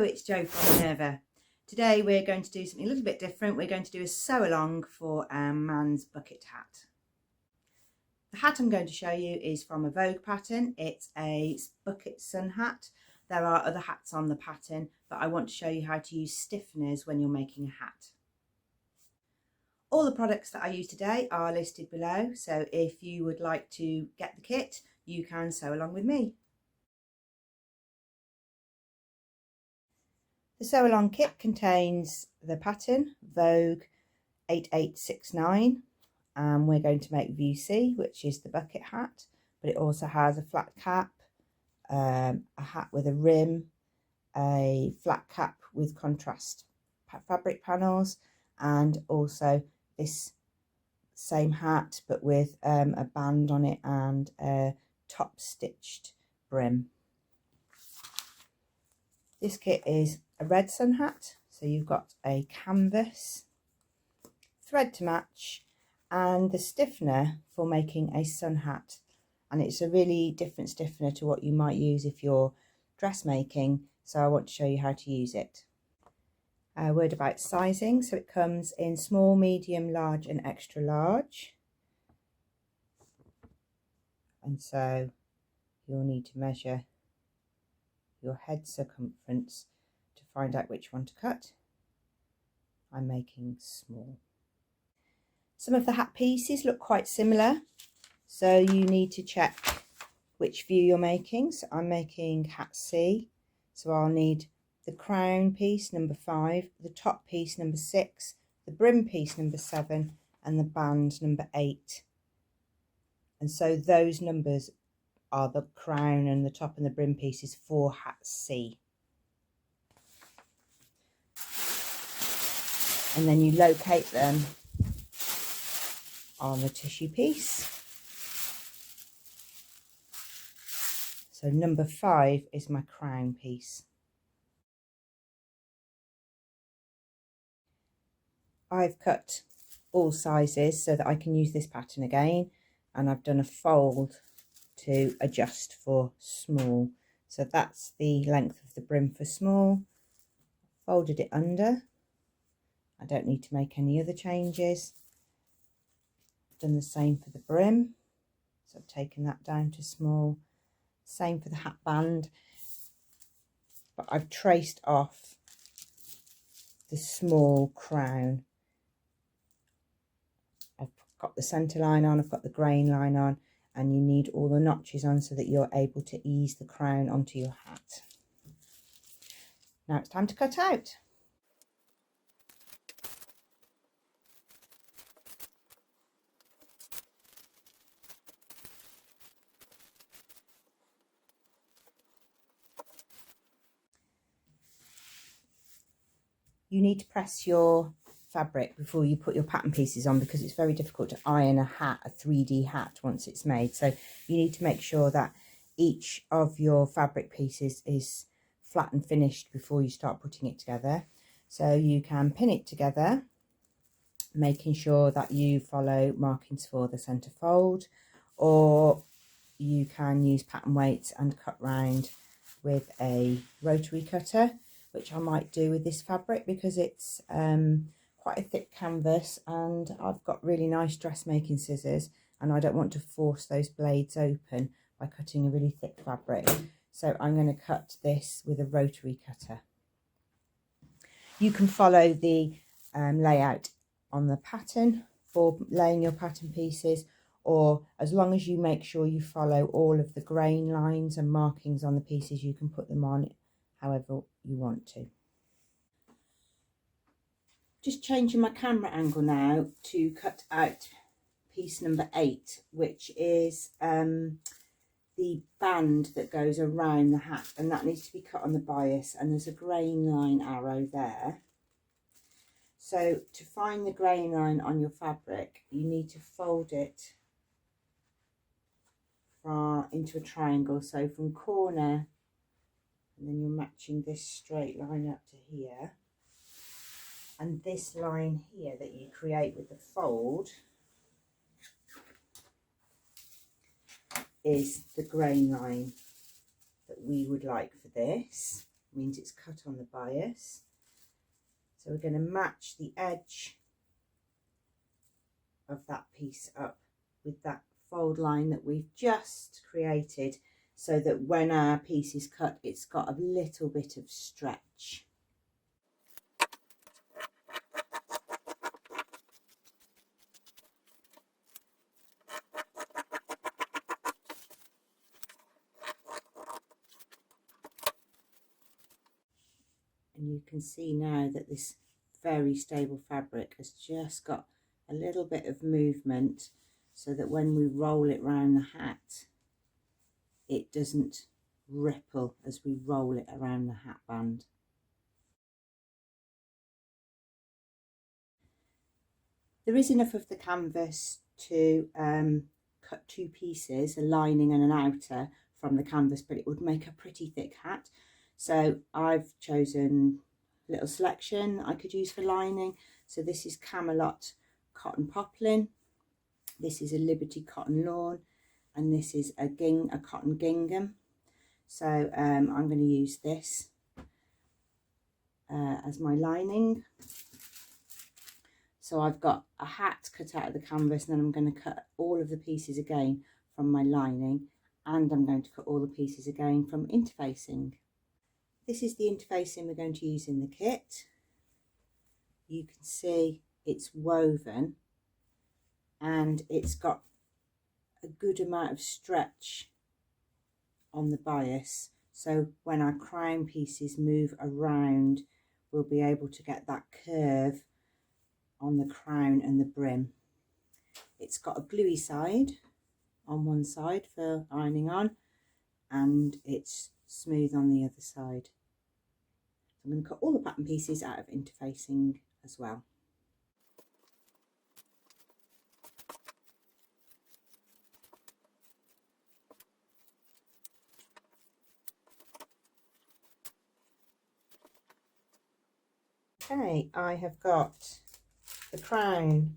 it's Jo from Minerva. Today we're going to do something a little bit different. We're going to do a sew along for a man's bucket hat. The hat I'm going to show you is from a Vogue pattern. It's a bucket sun hat. There are other hats on the pattern, but I want to show you how to use stiffeners when you're making a hat. All the products that I use today are listed below, so if you would like to get the kit, you can sew along with me. The sew along kit contains the pattern Vogue 8869, and we're going to make view C, which is the bucket hat, but it also has a flat cap, a hat with a rim, a flat cap with contrast fabric panels, and also this same hat but with a band on it and a top stitched brim. This kit is a red sun hat, so you've got a canvas, thread to match, and the stiffener for making a sun hat. And it's a really different stiffener to what you might use if you're dressmaking, so I want to show you how to use it. A word about sizing. So it comes in small, medium, large and extra large. And so you'll need to measure your head circumference to find out which one to cut. I'm making small. Some of the hat pieces look quite similar, so you need to check which view you're making. So I'm making hat C, so I'll need the crown piece number 5, the top piece number 6, the brim piece number 7 and the band number 8. And so those numbers are the crown and the top and the brim pieces for hat C. And then you locate them on the tissue piece. So number 5 is my crown piece. I've cut all sizes so that I can use this pattern again, and I've done a fold to adjust for small. So that's the length of the brim for small. Folded it under. I don't need to make any other changes. I've done the same for the brim, so I've taken that down to small. Same for the hat band, but I've traced off the small crown. I've got the centre line on, I've got the grain line on, and you need all the notches on so that you're able to ease the crown onto your hat. Now it's time to cut out. You need to press your fabric before you put your pattern pieces on, because it's very difficult to iron a hat, a 3D hat, once it's made. So you need to make sure that each of your fabric pieces is flat and finished before you start putting it together. So you can pin it together, making sure that you follow markings for the centre fold, or you can use pattern weights and cut round with a rotary cutter, which I might do with this fabric because it's quite a thick canvas, and I've got really nice dressmaking scissors and I don't want to force those blades open by cutting a really thick fabric. So I'm going to cut this with a rotary cutter. You can follow the layout on the pattern for laying your pattern pieces, or as long as you make sure you follow all of the grain lines and markings on the pieces, you can put them on however you want to. Just changing my camera angle now to cut out piece number 8, which is the band that goes around the hat, and that needs to be cut on the bias, and there's a grain line arrow there. So to find the grain line on your fabric, you need to fold it into a triangle, so from corner, and then you're matching this straight line up to here, and this line here that you create with the fold is the grain line that we would like for this. means it's cut on the bias. So we're going to match the edge of that piece up with that fold line that we've just created, so that when our piece is cut, it's got a little bit of stretch. And you can see now that this very stable fabric has just got a little bit of movement, so that when we roll it round the hat, it doesn't ripple as we roll it around the hat band. There is enough of the canvas to cut two pieces, a lining and an outer, from the canvas, but it would make a pretty thick hat. So I've chosen a little selection I could use for lining. So this is Camelot cotton poplin, this is a Liberty cotton lawn, and this is a cotton gingham. So I'm going to use this as my lining. So I've got a hat cut out of the canvas, and then I'm going to cut all of the pieces again from my lining, and I'm going to cut all the pieces again from interfacing. This is the interfacing we're going to use in the kit. You can see it's woven and it's got a good amount of stretch on the bias, so when our crown pieces move around, we'll be able to get that curve on the crown and the brim. It's got a gluey side on one side for ironing on, and it's smooth on the other side. I'm going to cut all the pattern pieces out of interfacing as well. Okay, I have got the crown,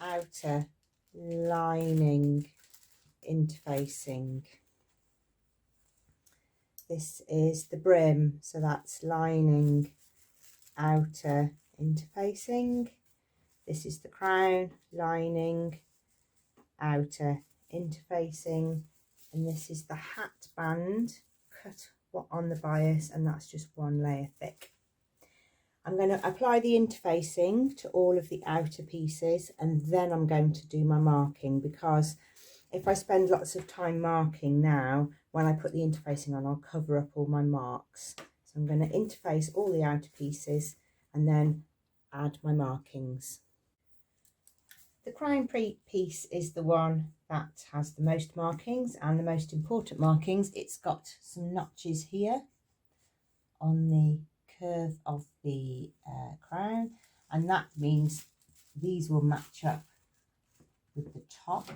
outer, lining, interfacing. This is the brim, so that's lining, outer, interfacing. This is the crown, lining, outer, interfacing, and this is the hat band cut on the bias, and that's just one layer thick. I'm going to apply the interfacing to all of the outer pieces, and then I'm going to do my marking, because if I spend lots of time marking now, when I put the interfacing on, I'll cover up all my marks. So I'm going to interface all the outer pieces and then add my markings. The crown piece is the one that has the most markings and the most important markings. It's got some notches here on the curve of the crown, and that means these will match up with the top.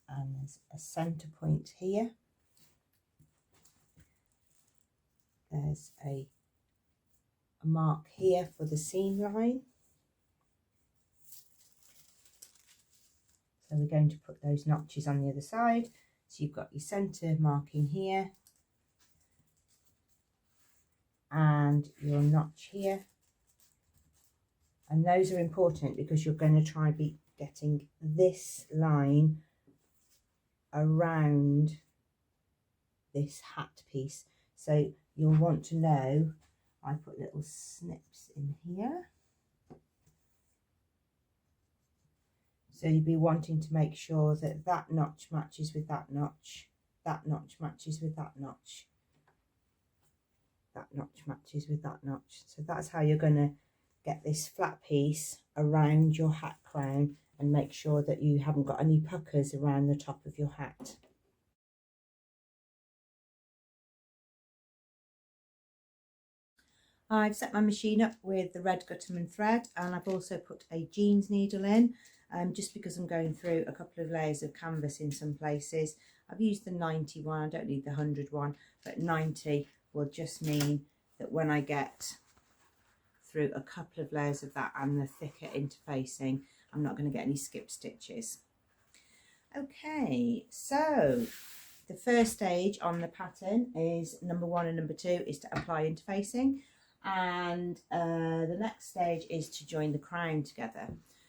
And there's a centre point here. There's a mark here for the seam line. So we're going to put those notches on the other side. So you've got your centre marking here and your notch here. And those are important because you're going to try be getting this line around this hat piece. So you'll want to know, I put little snips in here. So you'll be wanting to make sure that that notch matches with that notch matches with that notch, that notch matches with that notch. So that's how you're going to get this flat piece around your hat crown and make sure that you haven't got any puckers around the top of your hat. I've set my machine up with the red Gutterman thread, and I've also put a jeans needle in, just because I'm going through a couple of layers of canvas in some places. I've used the 90 one, I don't need the 100 one, but 90 will just mean that when I get through a couple of layers of that and the thicker interfacing, I'm not going to get any skip stitches. Okay, so the first stage on the pattern is number 1 and number 2 is to apply interfacing, and the next stage is to join the crown together.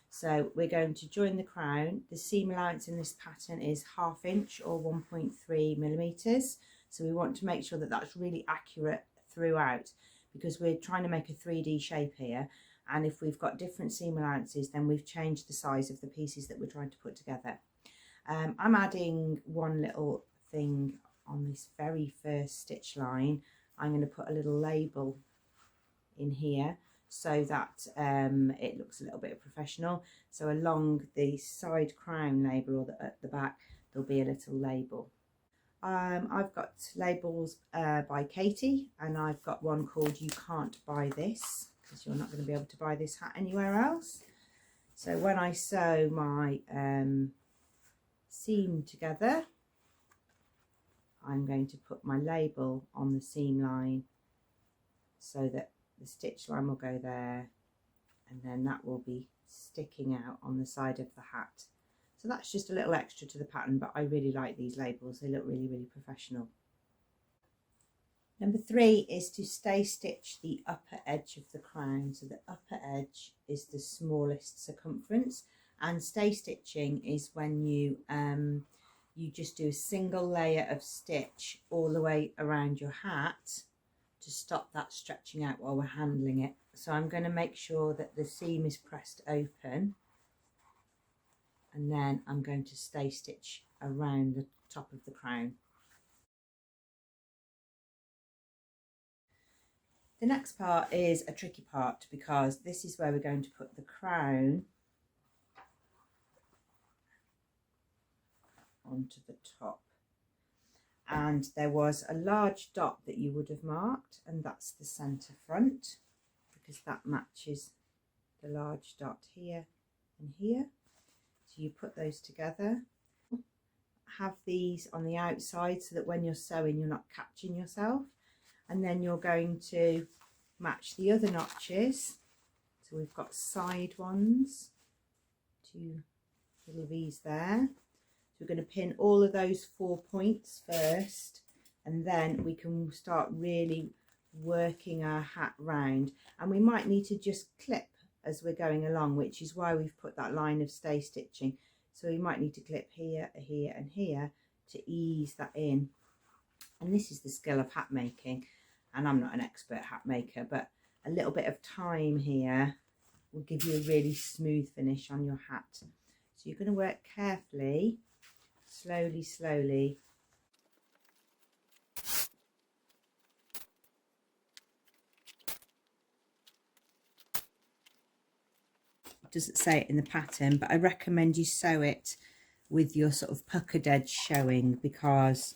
So we're going to join the crown. The seam allowance in this pattern is 1/2 inch or 1.3 millimeters. So we want to make sure that that's really accurate throughout, because we're trying to make a 3D shape here. And if we've got different seam allowances, then we've changed the size of the pieces that we're trying to put together. I'm adding one little thing on this very first stitch line. I'm going to put a little label in here so that it looks a little bit professional. So along the side crown label, or at the back, there'll be a little label. I've got labels by Katie, and I've got one called "You Can't Buy This," because you're not going to be able to buy this hat anywhere else. So when I sew my seam together, I'm going to put my label on the seam line so that the stitch line will go there, and then that will be sticking out on the side of the hat. So that's just a little extra to the pattern, but I really like these labels. They look really, really professional. Number 3 is to stay stitch the upper edge of the crown. So the upper edge is the smallest circumference, and stay stitching is when you just do a single layer of stitch all the way around your hat to stop that stretching out while we're handling it. So I'm going to make sure that the seam is pressed open, and then I'm going to stay stitch around the top of the crown. The next part is a tricky part, because this is where we're going to put the crown onto the top. And there was a large dot that you would have marked, and that's the centre front, because that matches the large dot here and here. So you put those together. Have these on the outside so that when you're sewing you're not catching yourself, and then you're going to match the other notches. So we've got side ones, 2 little V's there. So we're going to pin all of those 4 points first, and then we can start really working our hat round. And we might need to just clip as we're going along, which is why we've put that line of stay stitching. So we might need to clip here, here and here to ease that in. And this is the skill of hat making, and I'm not an expert hat maker, but a little bit of time here will give you a really smooth finish on your hat. So you're going to work carefully, slowly, slowly. It doesn't say it in the pattern, but I recommend you sew it with your sort of puckered edge showing, because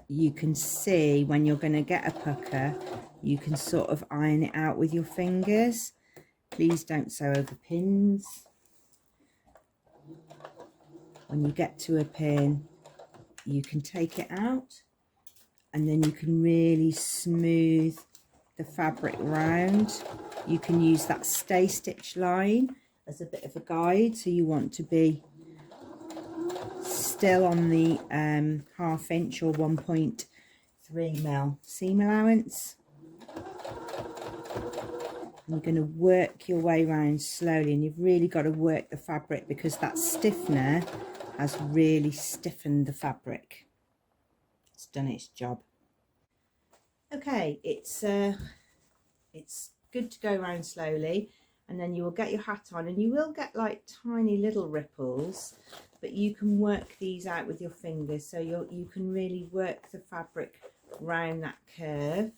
you can see when you're going to get a pucker, you can sort of iron it out with your fingers. Please don't sew over pins. When you get to a pin, you can take it out, and then you can really smooth the fabric round. You can use that stay stitch line as a bit of a guide, so you want to be still on the 1/2 inch or 1.3 mil seam allowance. And you're going to work your way around slowly, and you've really got to work the fabric, because that stiffener has really stiffened the fabric. It's done its job. Okay, it's good to go around slowly, and then you will get your hat on, and you will get like tiny little ripples, but you can work these out with your fingers, so you can really work the fabric round that curve.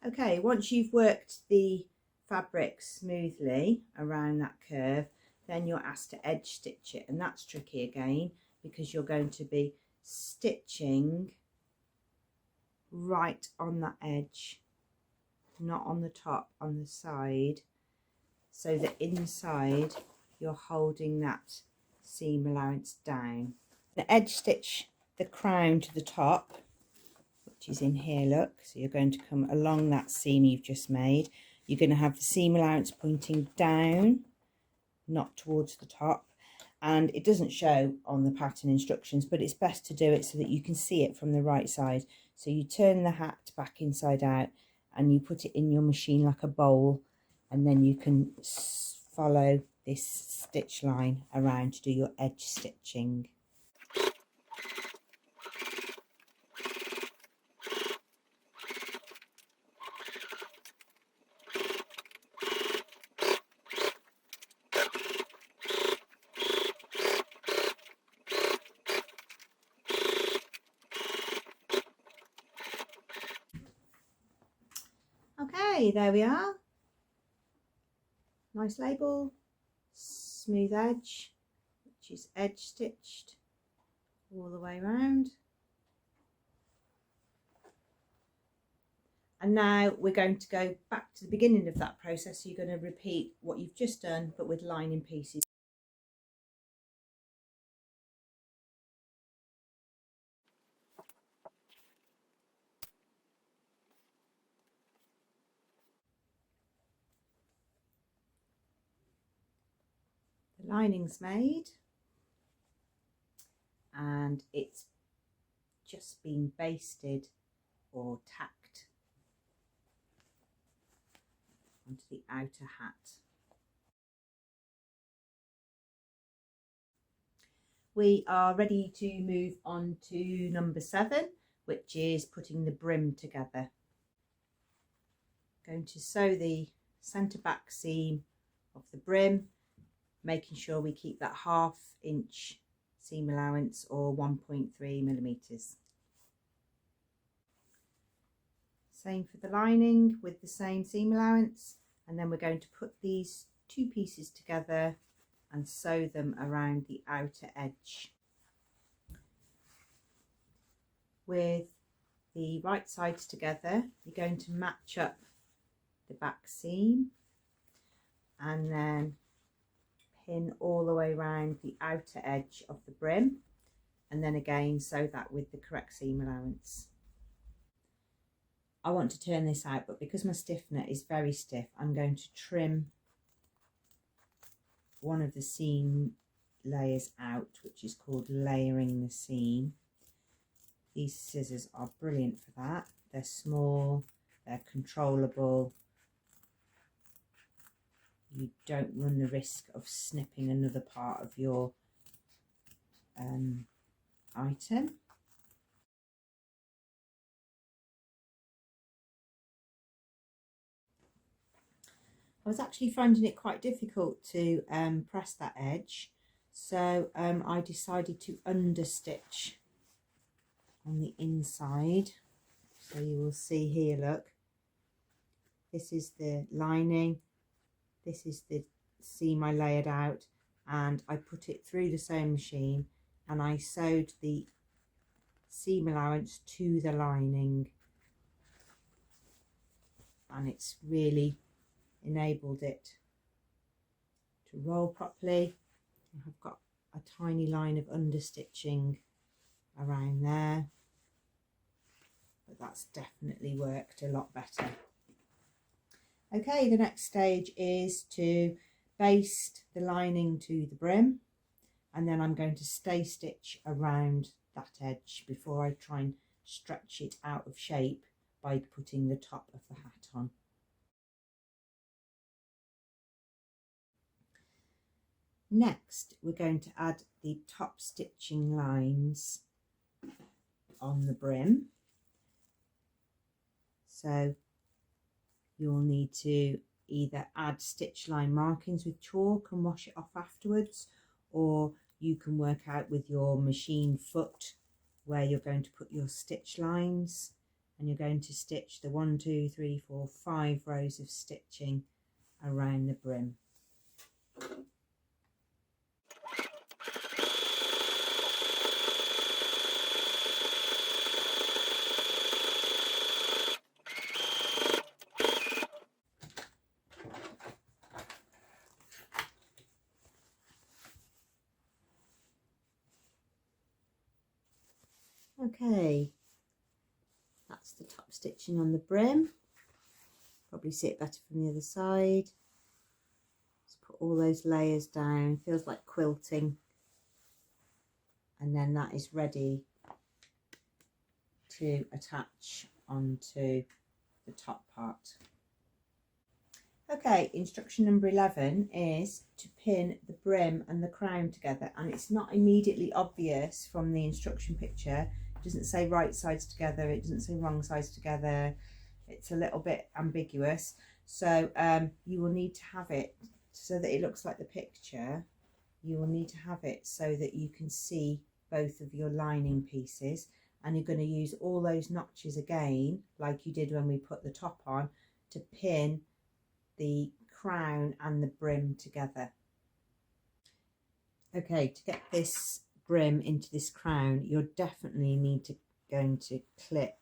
Okay, once you've worked the fabric smoothly around that curve, then you're asked to edge stitch it, and that's tricky again, because you're going to be stitching right on that edge, not on the top, on the side, so that inside you're holding that seam allowance down. The edge stitch the crown to the top, which is in here, look. So you're going to come along that seam you've just made. You're going to have the seam allowance pointing down, not towards the top. And it doesn't show on the pattern instructions, but it's best to do it so that you can see it from the right side. So you turn the hat back inside out and you put it in your machine like a bowl, and then you can follow this stitch line around to do your edge stitching. Okay, there we are. Nice label, smooth edge, which is edge stitched all the way around. And now we're going to go back to the beginning of that process. So you're going to repeat what you've just done, but with lining pieces. The lining's made and it's just been basted or tacked onto the outer hat. We are ready to move on to number 7, which is putting the brim together. Going to sew the centre back seam of the brim, making sure we keep that 1/2 inch seam allowance or 1.3 millimeters. Same for the lining with the same seam allowance, and then we're going to put these 2 pieces together and sew them around the outer edge. With the right sides together, you're going to match up the back seam and then pin all the way around the outer edge of the brim, and then again sew that with the correct seam allowance. I want to turn this out, but because my stiffener is very stiff, I'm going to trim one of the seam layers out, which is called layering the seam. These scissors are brilliant for that. They're small, they're controllable. You don't run the risk of snipping another part of your item. I was actually finding it quite difficult to press that edge, so I decided to understitch on the inside. So you will see here, look, this is the lining, this is the seam I layered out, and I put it through the sewing machine and I sewed the seam allowance to the lining, and it's really enabled it to roll properly. I've got a tiny line of understitching around there, but that's definitely worked a lot better. Okay, the next stage is to baste the lining to the brim, and then I'm going to stay stitch around that edge before I try and stretch it out of shape by putting the top of the hat on. Next, we're going to add the top stitching lines on the brim. So you'll need to either add stitch line markings with chalk and wash it off afterwards, or you can work out with your machine foot where you're going to put your stitch lines, and you're going to stitch the 1, 2, 3, 4, 5 rows of stitching around the brim. Okay, that's the top stitching on the brim. Probably see it better from the other side. Let's put put all those layers down, feels like quilting, and then that is ready to attach onto the top part. Okay, instruction number 11 is to pin the brim and the crown together, and it's not immediately obvious from the instruction picture. It doesn't say right sides together, it doesn't say wrong sides together, it's a little bit ambiguous. So you will need to have it so that it looks like the picture. You will need to have it so that you can see both of your lining pieces, and you're going to use all those notches again like you did when we put the top on to pin the crown and the brim together. Okay, to get this brim into this crown, you'll definitely going to clip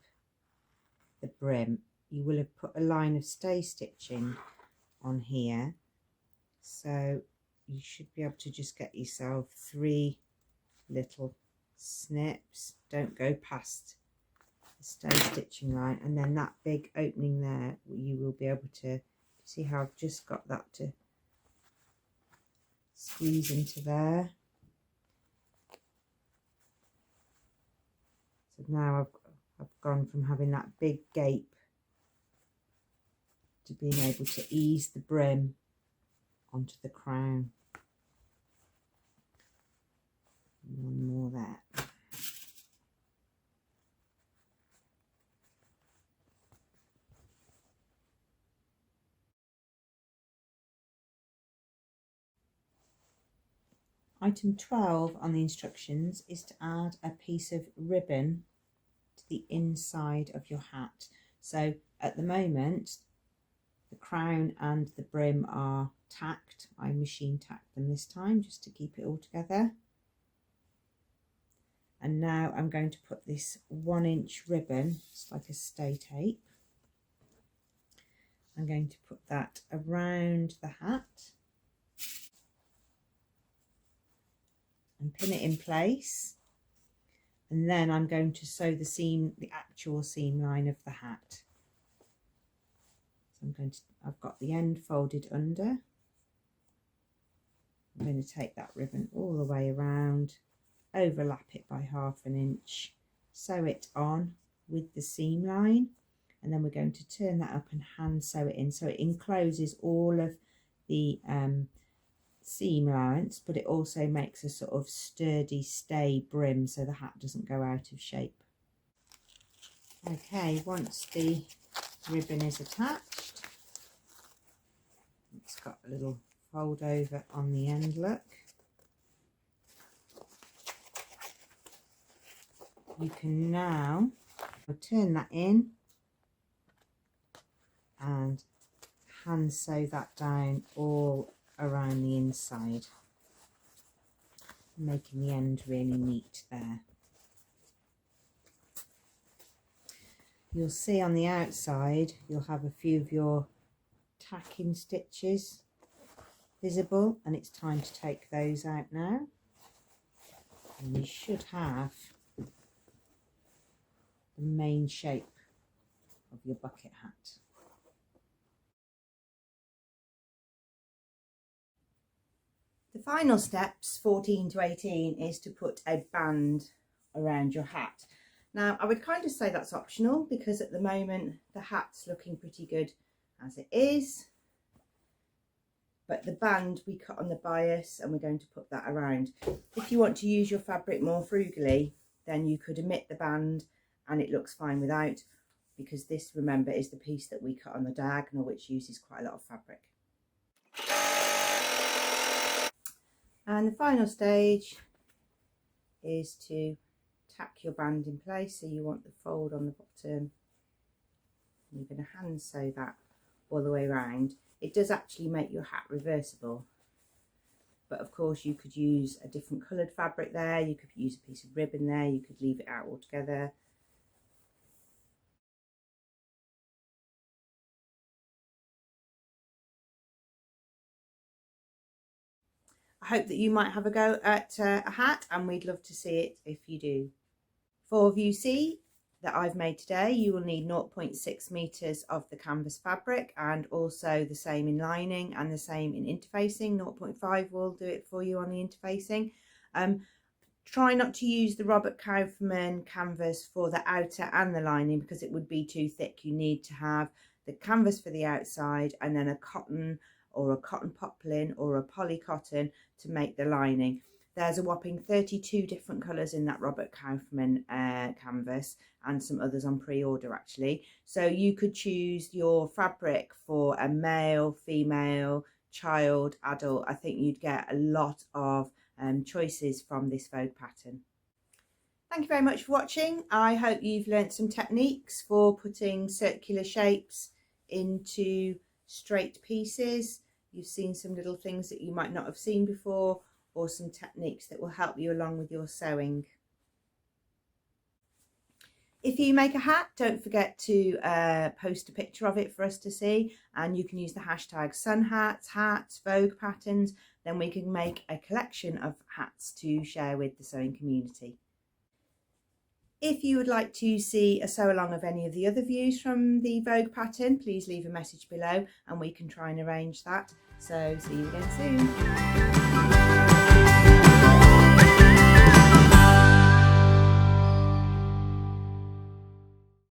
the brim. You will have put a line of stay stitching on here, so you should be able to just get yourself 3 little snips. Don't go past the stay stitching line, and then that big opening there, you will be able to see how I've just got that to squeeze into there. So now I've gone from having that big gape to being able to ease the brim onto the crown. One more there. Item 12 on the instructions is to add a piece of ribbon to the inside of your hat. So at the moment, the crown and the brim are tacked. I machine tacked them this time just to keep it all together. And now I'm going to put this 1-inch ribbon, it's like a stay tape. I'm going to put that around the hat and pin it in place, and then I'm going to sew the actual seam line of the hat. So I've got the end folded under. I'm going to take that ribbon all the way around, overlap it by 1/2 inch, sew it on with the seam line, and then we're going to turn that up and hand sew it in so it encloses all of the seam allowance, but it also makes a sort of sturdy stay brim so the hat doesn't go out of shape. Okay, once the ribbon is attached, it's got a little fold over on the end look. You can now turn that in and hand sew that down all around the inside, making the end really neat there. You'll see on the outside you'll have a few of your tacking stitches visible, and it's time to take those out now, and you should have the main shape of your bucket hat. The final steps, 14 to 18, is to put a band around your hat. Now, I would kind of say that's optional because at the moment the hat's looking pretty good as it is. But the band we cut on the bias and we're going to put that around. If you want to use your fabric more frugally, then you could omit the band and it looks fine without, because this, remember, is the piece that we cut on the diagonal, which uses quite a lot of fabric. And the final stage is to tack your band in place. So you want the fold on the bottom. You're going to hand sew that all the way around. It does actually make your hat reversible. But of course you could use a different coloured fabric there. You could use a piece of ribbon there. You could leave it out altogether. I hope that you might have a go at a hat, and we'd love to see it if you do. For view C, that I've made today, you will need 0.6 meters of the canvas fabric, and also the same in lining and the same in interfacing. 0.5 will do it for you on the interfacing. Try not to use the Robert Kaufman canvas for the outer and the lining because it would be too thick. You need to have the canvas for the outside and then a cotton or a cotton poplin or a poly cotton to make the lining. There's a whopping 32 different colours in that Robert Kaufman canvas, and some others on pre-order actually. So you could choose your fabric for a male, female, child, adult. I think you'd get a lot of choices from this Vogue pattern. Thank you very much for watching. I hope you've learnt some techniques for putting circular shapes into straight pieces. You've seen some little things that you might not have seen before, or some techniques that will help you along with your sewing. If you make a hat, don't forget to post a picture of it for us to see, and you can use the hashtag sunhats, Vogue patterns. Then we can make a collection of hats to share with the sewing community. If you would like to see a sew along of any of the other views from the Vogue pattern, please leave a message below and we can try and arrange that. So see you again soon.